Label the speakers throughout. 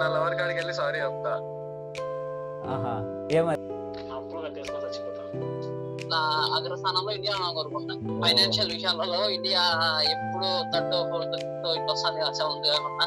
Speaker 1: నా లవర్ కాడికి వెళ్ళి సారీ చెప్తా.
Speaker 2: ఆహా ఏమది
Speaker 1: అప్పుడు కట్టేసుకొని చచ్చిపోతాను.
Speaker 3: నా అగ్రస్థానంలో ఇండియా కోరుకుంటా. ఫైనాన్షియల్ విషయాలలో ఇండియా ఎప్పుడు థర్డ్ ఫోర్త్ ఇట్లా వస్తుంది అసలు ఉంది కాకుండా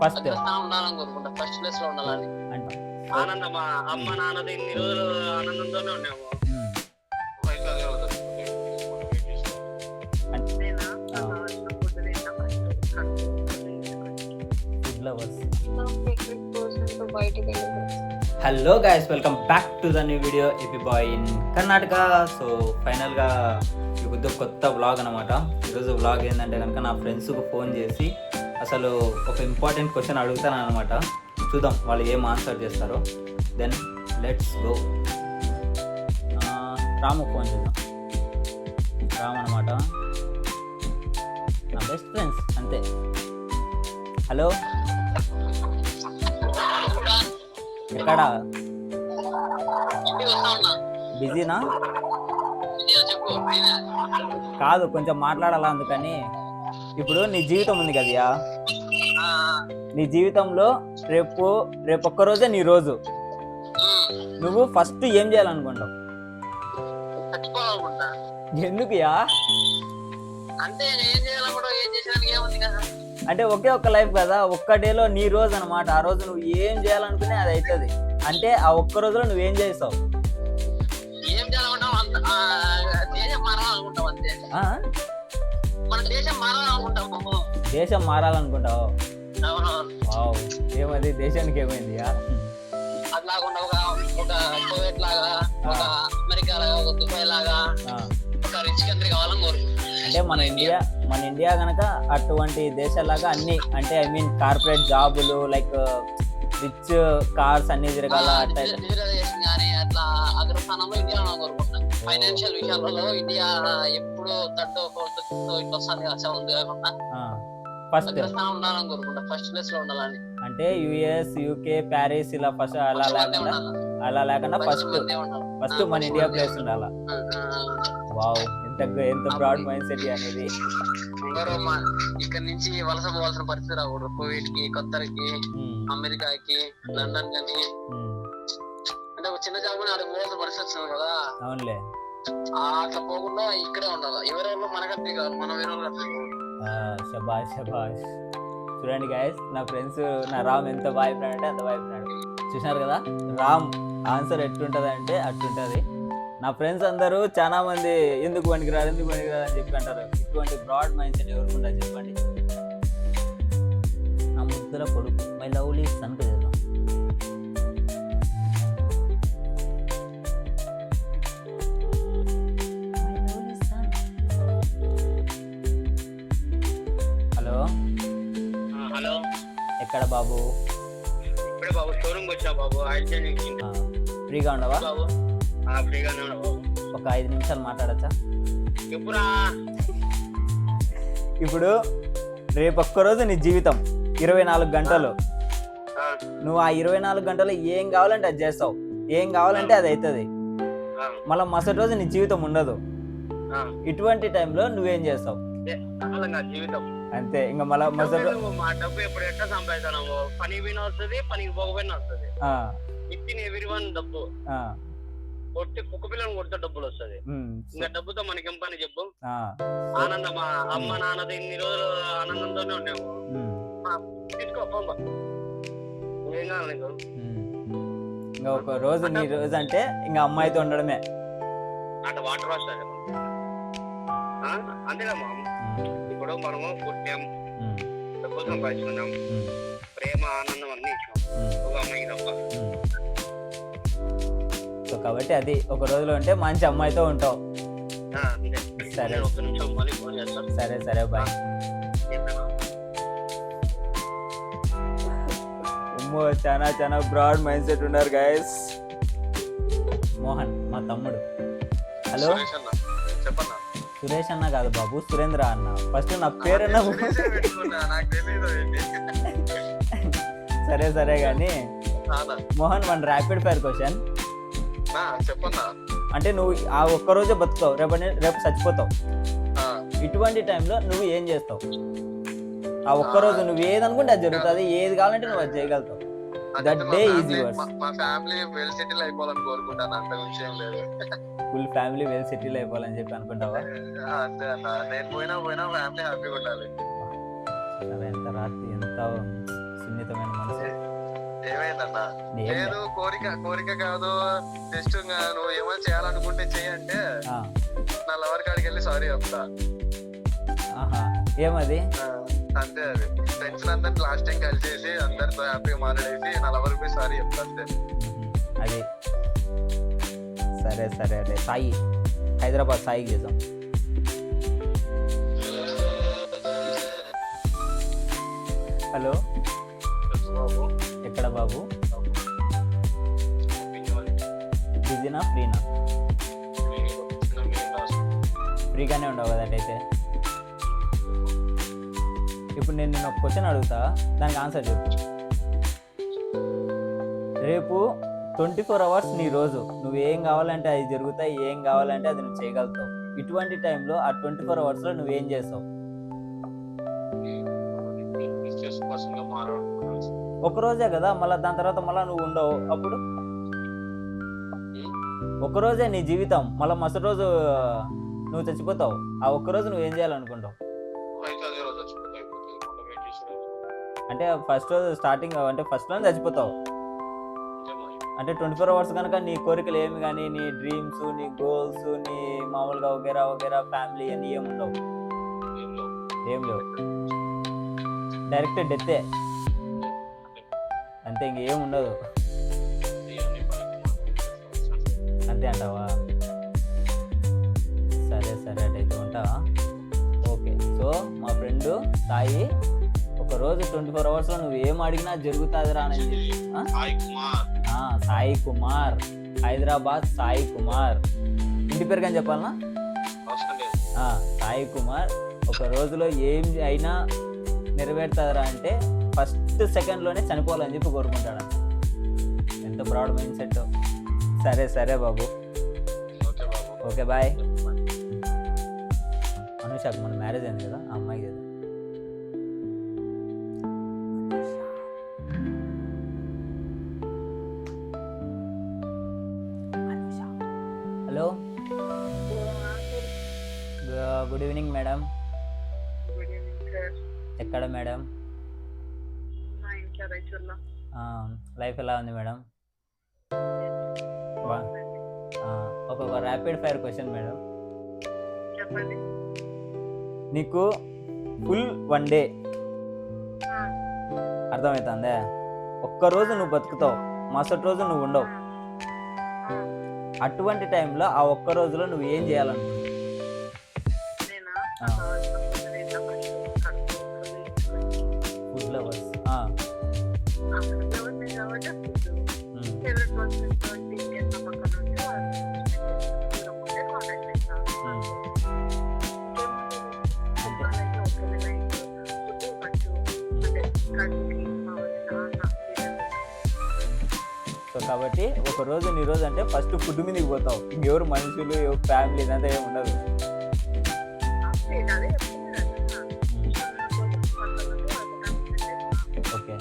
Speaker 2: ఫస్ట్
Speaker 3: అగ్రస్థానం ఉండాలని కోరుకుంటా. ఫస్ట్ ప్లేస్ లో ఉండాలని.
Speaker 2: అంటే
Speaker 1: ఆనందమా అమ్మ నాన్నది ఇన్ని రోజులు ఆనందంతోనే ఉన్నాము.
Speaker 2: Hello guys, welcome back to the new video AP boy in Karnataka. So ఫైనల్గా ఇది కొత్త వ్లాగ్ అనమాట. ఈరోజు వ్లాగ్ ఏంటంటే కనుక నా ఫ్రెండ్స్కి ఫోన్ చేసి అసలు ఒక ఇంపార్టెంట్ క్వశ్చన్ అడుగుతాను అనమాట. చూద్దాం వాళ్ళు ఏం ఆన్సర్ చేస్తారో. Then let's go. రాముకు ఫోన్ చేద్దాం. రామ్ అనమాట, నా బెస్ట్ ఫ్రెండ్స్ అంతే. హలో, ఎక్కడ బిజీనా? కాదు, కొంచెం మాట్లాడాలా, అందుకని. ఇప్పుడు నీ జీవితం ఉంది కదయా, నీ జీవితంలో రేపు ఒక్కరోజే నీ రోజు. నువ్వు ఫస్ట్ ఏం చేయాలనుకుంటావు? ఎందుకుయా?
Speaker 3: అంటే ఏం చేయాలనుకుంటా, ఏం చేసేదానికి ఏముంది కదా.
Speaker 2: అంటే ఒకే ఒక్క లైఫ్ కదా, ఒక్క డేలో నీ రోజు అనమాట. ఆ రోజు నువ్వు ఏం చేయాలనుకునే అది అవుతుంది. అంటే ఆ ఒక్క రోజులో నువ్వేం చేస్తావు?
Speaker 3: ఏం చేయాలనుకుంటాం, దేశం మారాలనుకుంటాం అంతే. మన దేశం మారాలనుకుంటాము.
Speaker 2: దేశం మారాలనుకుంటావు?
Speaker 3: అవును.
Speaker 2: ఏమది దేశానికి ఏమైంది?
Speaker 3: అట్లాకుండా ఒక కువైట్ లాగా, ఒక అమెరికా లాగా, ఒక దుబాయ్ లాగా ఒక రిచ్ కంట్రీ కావాలని కోరుకుంటున్నాం.
Speaker 2: అంటే మన ఇండియా కనుక అటువంటి దేశాలాగా అన్ని, అంటే ఐ మీన్ కార్పొరేట్ జాబులు, లైక్ రిచ్ కార్స్ అన్ని తిరగాల.
Speaker 3: రిజర్వేషన్ కానీ అట్లా అగ్రస్థానంలో ఇండియా కోరుకుంటున్నాం. ఫైనాన్షియల్ విషయాలలో ఇండియా ఎప్పుడు థర్డ్ ఫోర్త్ ఇట్లా వస్తుంది అసలు ఉంది కాకుండా
Speaker 2: ఫస్ట్
Speaker 3: అగ్రస్థానం ఉండాలని కోరుకుంటా. ఫస్ట్ ప్లేస్ లో ఉండాలని.
Speaker 2: అంటే యుఎస్, యూకే, ప్యారిస్ ఇలా ఫస్ట్ అలా లేకుండా ఫస్ట్ మన ఇండియా ప్లేస్ ఉండాలా? వావ్, ఎంత బ్రాడ్ మైండ్ సెట్ అనేది.
Speaker 3: ఇక్కడ నుంచి వలస పోవాల్సిన పరిస్థితి రాకూడదు. కువైట్ కి, ఖత్తర్కి, అమెరికాకి, లండన్ కానీ, అంటే ఒక చిన్న జాబ్ అక్కడ పోవాల్సిన పరిస్థితి వచ్చింది కదా.
Speaker 2: అవునులే,
Speaker 3: అట్లా పోకుండా ఇక్కడే ఉండాలి. ఎవరెవరు మన కంట్రీ కాదు, మనం వేరే కంట్రీ కాదు.
Speaker 2: శబాష్ శబాష్. చూడండి గైస్, నా ఫ్రెండ్స్, నా రామ్ ఎంత బాయ్ ఫ్రెండ్ అంటే అంత బాయ్ ఫ్రెండ్. చూసినారు కదా, రామ్ ఆన్సర్ ఎట్లుంటది అంటే అట్లుంటది. నా ఫ్రెండ్స్ అందరూ చాలా మంది ఎందుకు పనికిరాదు అని చెప్పి అంటారు. ఇటువంటి బ్రాడ్ మైండ్ సెట్ ఎవరికి ఉంటుంది చెప్పండి? నా ముద్దుల కొడుకు, మై లవ్లీ సన్ కు చేద్దాం. హలో
Speaker 1: హలో,
Speaker 2: ఎక్కడ బాబు?
Speaker 1: ఇప్పుడే బాబు షోరూమ్ వచ్చా బాబు.
Speaker 2: ఫ్రీగా ఉండవా?
Speaker 1: ఫ్రీగానే ఉన్నా బాబు.
Speaker 2: ఒక 5 నిమిషాలు మాట్లాడచ్చా?
Speaker 1: ఎప్పుడా?
Speaker 2: ఇప్పుడు రేపు ఒక్కరోజు నీ జీవితం 24 గంటలు. నువ్వు ఆ 24 గంటలు ఏం కావాలంటే అది చేస్తావు, ఏం కావాలంటే అది అవుతుంది. మళ్ళీ మరుసటి రోజు నీ జీవితం ఉండదు. ఇటువంటి టైంలో నువ్వేం చేస్తావు?
Speaker 1: జీవితం
Speaker 2: అంతే. ఇంకా మళ్ళీ మరుసటి
Speaker 1: మా డబ్బు ఎప్పుడు ఎట్లా సంపాదిస్తాను? పని పోయినా వస్తుంది, పనికి పోకపోయినా వస్తుంది. ఇచ్చిన ఎవ్రీవన్ డబ్బు కొట్టి కుక్క పిల్లని కొడితే డబ్బులు వస్తుంది. ఇంకా డబ్బుతో మనకేం పని చెప్పు? ఆనందమా అమ్మ నాన్నది ఇన్ని రోజులు ఆనందంతోనే ఉన్నాము. తీసుకో ఏం కావాలి నీకు?
Speaker 2: ఇంకా ఒక రోజు నీ రోజు అంటే ఇంకా అమ్మాయితో ఉండడమే.
Speaker 1: అట్లా వాటర్ వస్తుంది అంతేనమ్మా. ఇప్పుడు మనము పుట్టాం, డబ్బు సంపాదించుకున్నాం, ప్రేమ ఆనందం అన్ని ఇచ్చాం ఒక అమ్మాయికి తప్ప.
Speaker 2: సో కాబట్టి అది ఒక రోజులో ఉంటే మంచి అమ్మాయితో ఉంటావు. సరే సరే సరే బాయ్. చాలా బ్రాడ్ మైండ్ సెట్ ఉన్నారు గైస్. మోహన్ మా తమ్ముడు. హలో,
Speaker 1: చెప్పన్నా.
Speaker 2: సురేష్ అన్న కాదు బాబు, సురేంద్ర అన్న. ఫస్ట్ నా పేరన్నా. సరే కానీ Mohan, one rapid fire question.
Speaker 1: చెప్పన్నా.
Speaker 2: అంటే నువ్వు ఆ ఒక్కరోజే బతుకుతావు, రేపు చచ్చిపోతావు. ఇటువంటి టైంలో నువ్వు ఏం చేస్తావు? ఆ ఒక్కరోజు నువ్వు ఏది అనుకుంటే అది జరుగుతుంది, ఏది కావాలంటే నువ్వు అది చేయగలుగుతావు. That day easy worse.
Speaker 3: మా ఫ్యామిలీ వెల్ సెటిల్ అయిపోవాలని కోరుకుంటాను, అంత విషయం లేదు.
Speaker 2: ఫుల్ ఫ్యామిలీ వెల్ సెటిల్ అయిపోవాలని చెప్పి అనుకుంటావా?
Speaker 3: అంతే అన్న, నేను పోయినా ఫ్యామిలీ హ్యాపీగా ఉండాలి.
Speaker 2: ఎంత రాత్రి, ఎంత సున్నితమైన మనసు.
Speaker 3: ఏమైందన్నా? లేదు, కోరిక కాదు, జస్ట్ నువ్వు ఏమైనా చేయాలనుకుంటే చెయ్యంటే నా లవర్ కాడికి వెళ్ళి సారీ చెప్తా.
Speaker 2: ఏమది?
Speaker 3: అంతే, అది ఫ్రెండ్స్ అందరిని లాస్ట్ టైం కలిసేసి అందరితో హ్యాపీగా మాట్లాడేసి నా లవర్ పోయి సారీ చెప్తా అంతే.
Speaker 2: అది సరే సరే. అదే సాయి, హైదరాబాద్ సాయికి చేద్దాం. హలో, ఎక్కడ బాబు? బిజీనా, ఫ్రీనా? ఫ్రీగానే ఉండవు కదా అటైతే. ఇప్పుడు నేను నిన్న ఒక క్వశ్చన్ అడుగుతా, దానికి ఆన్సర్ చెప్పు. రేపు 24 hours నీ రోజు, నువ్వు ఏం కావాలంటే అది జరుగుతాయి, ఏం కావాలంటే అది నువ్వు చేయగలుగుతావు. ఇటువంటి టైంలో ఆ 24 hours నువ్వేం చేస్తావు? ఒకరోజే కదా, మళ్ళీ దాని తర్వాత మళ్ళీ నువ్వు ఉండవు. అప్పుడు ఒకరోజే నీ జీవితం, మళ్ళీ మరుసటి రోజు నువ్వు చచ్చిపోతావు. ఆ ఒక్కరోజు నువ్వేం చేయాలనుకుంటావు? అంటే ఫస్ట్ రోజు స్టార్టింగ్, అంటే ఫస్ట్ రోజు చచ్చిపోతావు. అంటే 24 hours కనుక నీ కోరికలు ఏమి కానీ, నీ డ్రీమ్స్, నీ గోల్స్, నీ మామూలుగా వగేరా ఫ్యామిలీ అని ఏముండవు, ఏం లేవు. డైరెక్ట్ డెత్తే అంతే, ఇంకేం ఉండదు. అంతే అంటావా? సరే సరే, అటైతే ఉంటావా? ఓకే. సో మా ఫ్రెండ్ సాయి ఒకరోజు 24 hours నువ్వు ఏం అడిగినా జరుగుతుంది రా అని చెప్పి. సాయి కుమార్, హైదరాబాద్ సాయి కుమార్. ఇంటి పేరు కానీ చెప్పాలనా? సాయి కుమార్ ఒక రోజులో ఏం అయినా నెరవేరుతుందిరా అంటే ఫస్ట్ సెకండ్లోనే చనిపోవాలని చెప్పి కోరుకుంటాడు. ఎంత బ్రాడ్ మైండ్ సెట్. సరే సరే బాబు, ఓకే బాయ్. అనుషాకు మన మ్యారేజ్ అయింది కదా, ఆ అమ్మాయి కదా. Hello, good evening madam. ఎక్కడ మేడం? లైఫ్ ఎలా ఉంది మేడం? ఒక ర్యాపిడ్ ఫైర్ క్వశ్చన్ మేడం.
Speaker 4: చెప్పండి.
Speaker 2: నీకు ఫుల్ 1 day అర్థమవుతుందే, ఒక్కరోజు నువ్వు బతుకుతావు, మరుసటి రోజు నువ్వు ఉండవు. అటువంటి టైంలో ఆ ఒక్క రోజులో నువ్వు ఏం చేయాలనుకుంటున్నావు? Food lovers. సో కాబట్టి ఒక రోజు నీ రోజు అంటే ఫస్ట్ ఫుడ్ మీదకి పోతావు, ఇంకెవరు మనుషులు, ఎవరు ఫ్యామిలీ ఇదంతా ఏమి ఉండదు. ఓకే,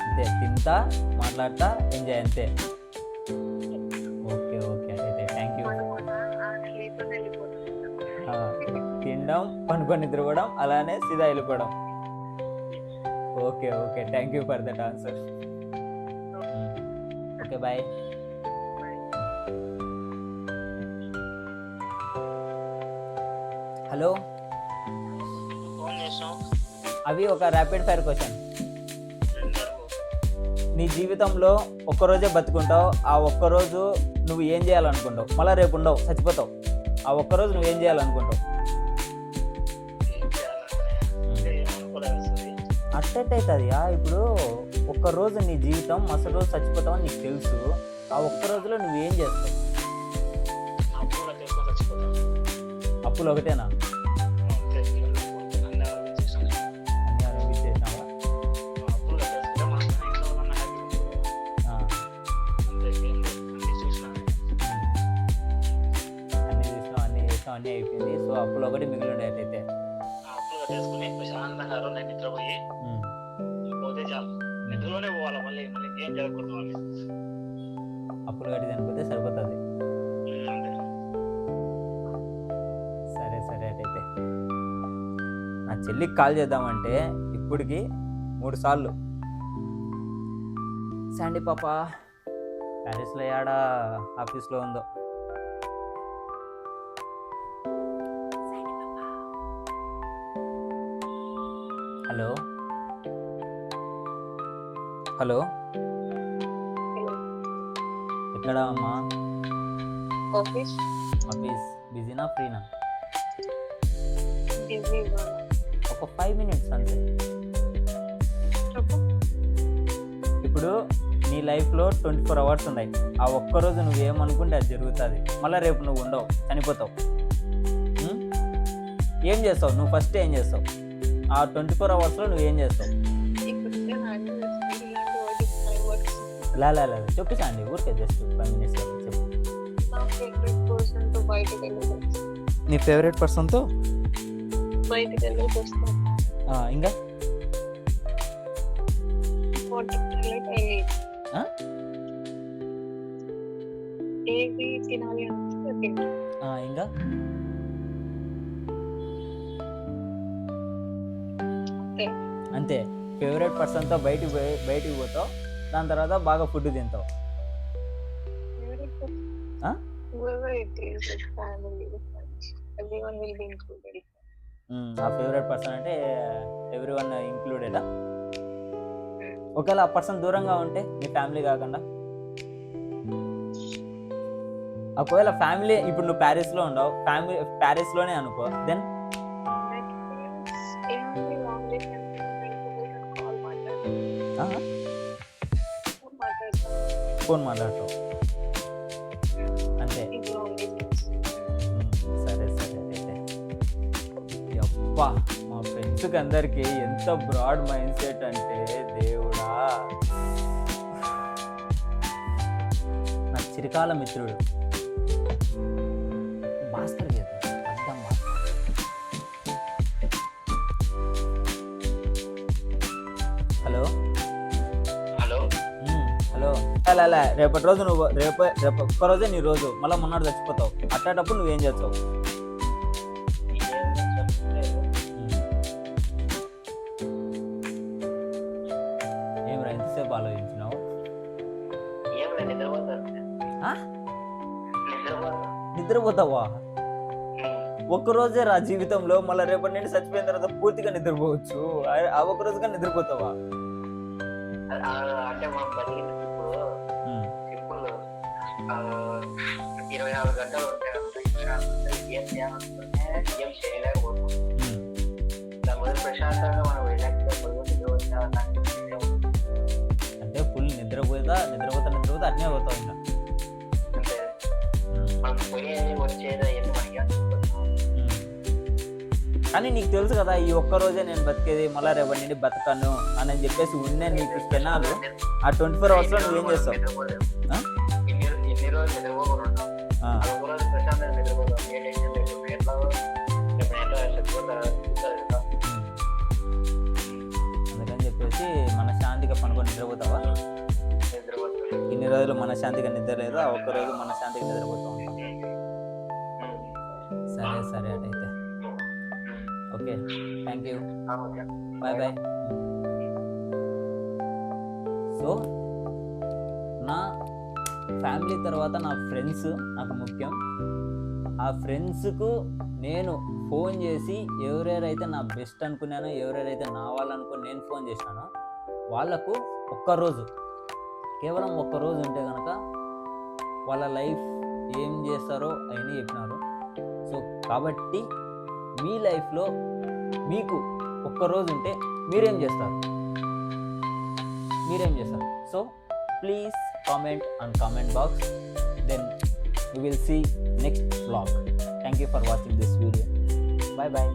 Speaker 2: అంతే, తింటా మాట్లాడతా ఎంజాయ్ అంతే. ఓకే ఓకే, అయితే థ్యాంక్ యూ. తినడం, పనుకొని నిద్రపోవడం, అలానే సీదా వెళ్ళిపోవడం. Okay okay, thank you for that answer. Okay bye. Hello, అవి ఒక ర్యాపిడ్ ఫైర్ క్వశ్చన్. నీ జీవితంలో ఒక్కరోజే బతుకుంటావు, ఆ ఒక్కరోజు నువ్వు ఏం చేయాలనుకుంటావు? మళ్ళీ రేపు ఉండవు, చచ్చిపోతావు. ఆ ఒక్కరోజు నువ్వేం చేయాలనుకుంటావు? అట్టయితుంది. ఇప్పుడు ఒక్కరోజు నీ జీవితం, మరుసటి రోజు చచ్చిపోతావు అని నీకు తెలుసు. ఆ ఒక్క రోజులో నువ్వేం చేస్తావు? అప్పులు ఒకటేనా? అన్నీ అనిపించేసినావా? అన్నీ చూసినావు, అన్నీ చేసినావు, అన్నీ అయిపోయింది. సో అప్పులు ఒకటి మిగిలి ఉండేటైతే
Speaker 3: తెల్లారు నేను నిద్రపోయి పోతే చాలు, నిద్రలోనే పోవాలి, మళ్ళీ మళ్ళీ ఏం జరగకూడదు వాళ్ళు.
Speaker 2: అప్పులు కట్టి చనిపోతే సరిపోతుంది.
Speaker 3: అంతే.
Speaker 2: సరే సరే అటైతే నా చెల్లికి కాల్ చేద్దామంటే ఇప్పటికి 3 సార్లు శాండీ పాప ప్యారిస్లో ఏడా ఆఫీస్లో ఉందో. హలో హలో ఎక్కడ అమ్మా?
Speaker 4: ఆఫీస్
Speaker 2: ఆఫీస్ బిజీనా ఫ్రీనా?
Speaker 4: బిజీ
Speaker 2: ఒక 5 minutes అంతే. ఇప్పుడు నీ లైఫ్లో 24 hours ఉన్నాయి. ఆ ఒక్కరోజు నువ్వేమనుకుంటే అది జరుగుతుంది. మళ్ళీ రేపు నువ్వు ఉండవు, చనిపోతావు. ఏం చేస్తావు నువ్వు? ఫస్ట్ ఏం చేస్తావు? ఆ 24 hours నువ్వేం చేస్తావు? లే చెప్పు చాండి, ఊరికే జస్ట్ 5 minutes చెప్పు. నీ ఫేవరెట్ పర్సన్తో
Speaker 4: బయటకు వెళ్ళేసి వస్తాను.
Speaker 2: ఇంకా
Speaker 4: ఏది తినాలి అంటే తింటాను.
Speaker 2: ఇంకా అంతే. ఫేవరెట్ పర్సన్తో బయటికి పోతావు, దాని తర్వాత బాగా ఫుడ్ తింటావు.
Speaker 4: Whoever it is, with family, with friends, everyone will be included.
Speaker 2: ఆ ఫేవరెట్ పర్సన్ అంటే ఎవ్రీవన్ ఇంక్లూడెడా? ఒకవేళ ఆ పర్సన్ దూరంగా ఉంటే మీ ఫ్యామిలీ కాకుండా, ఒకవేళ ఫ్యామిలీ ఇప్పుడు నువ్వు ప్యారిస్లో ఉండవు, ఫ్యామిలీ ప్యారిస్లోనే అనుకో, దెన్ ఫోన్ మాట్లాడతావు అంతే. సరే సరే అయితే అబ్బా, మా ఫ్రెండ్స్కి అందరికీ ఎంత బ్రాడ్ మైండ్ సెట్ అంటే దేవుడా. నా చిరకాల మిత్రుడు భాస్కర్ గీత అర్థం. హలో
Speaker 3: హలో
Speaker 2: హలో అలా రేపటి రోజు నువ్వు రేపు ఒక్కరోజే నీ రోజు, మళ్ళీ మొన్నటి చచ్చిపోతావు. అట్టేటప్పుడు నువ్వేం చేస్తావు? ఏమిరా ఎంతసేపు ఆలోచించినావు? నిద్రపోతావా? ఒక్కరోజే రా జీవితంలో, మళ్ళీ రేపటి నుండి చచ్చిపోయిన తర్వాత పూర్తిగా నిద్రపోవచ్చు. ఆ ఒక్క రోజుగా నిద్రపోతావా?
Speaker 3: అంటే మనం బతికిన ఇప్పుడు సింపుల్ 24 గంటలు ఉంటాయి. ఏం చేయాలనుకుంటే ఏం చేయలేకపోతాం. దాని వల్ల ప్రశాంతంగా మనం రిలాక్స్
Speaker 2: అంటే ఫుల్ నిద్రపోతా అట్నే పోతావు ఇంకా.
Speaker 3: అంటే మనకు పోయేది వచ్చేది అవన్నీ మనకి అనుకుంటున్నాం.
Speaker 2: కానీ నీకు తెలుసు కదా, ఈ ఒక్కరోజే నేను బతికేది, మళ్ళీ రేపటి నుండి బతకను అని చెప్పేసి ఉండే నీకు కెనాలు. ఆ 24 hours నువ్వేం చేస్తావు?
Speaker 3: ఎన్ని రోజులు నిద్రపోకుండా ఉంటాం, ఒక రోజు ప్రశాంతంగా నిద్రపోతాం. ఏ టెన్షన్ లేకుండా ఎట్లా
Speaker 2: అందుకని చెప్పేసి మనశ్శాంతిగా పనుకొని నిద్రపోతావా? ఇన్ని రోజులు మనశ్శాంతిగా నిద్ర లేదు, ఆ ఒక్కరోజు మనశ్శాంతిగా నిద్రపోతా ఉంటాం. సరే సరే అటైతే okay, thank you, bye bye. So నా ఫ్యామిలీ తర్వాత నా ఫ్రెండ్స్ నాకు ముఖ్యం. ఆ ఫ్రెండ్స్కు నేను ఫోన్ చేసి ఎవరెవరైతే నా బెస్ట్ అనుకున్నానో, ఎవరెవరైతే నా వాళ్ళు అనుకుని నేను ఫోన్ చేసినానో వాళ్ళకు ఒక్కరోజు, కేవలం ఒక్కరోజు ఉంటే కనుక వాళ్ళ లైఫ్ ఏం చేస్తారో అవన్నీ చెప్పినారు. సో కాబట్టి మీ లైఫ్లో మీకు ఒక్కరోజు ఉంటే మీరేం చేస్తారు? So please comment on comment box, then we will see next vlog. Thank you for watching this video. Bye bye.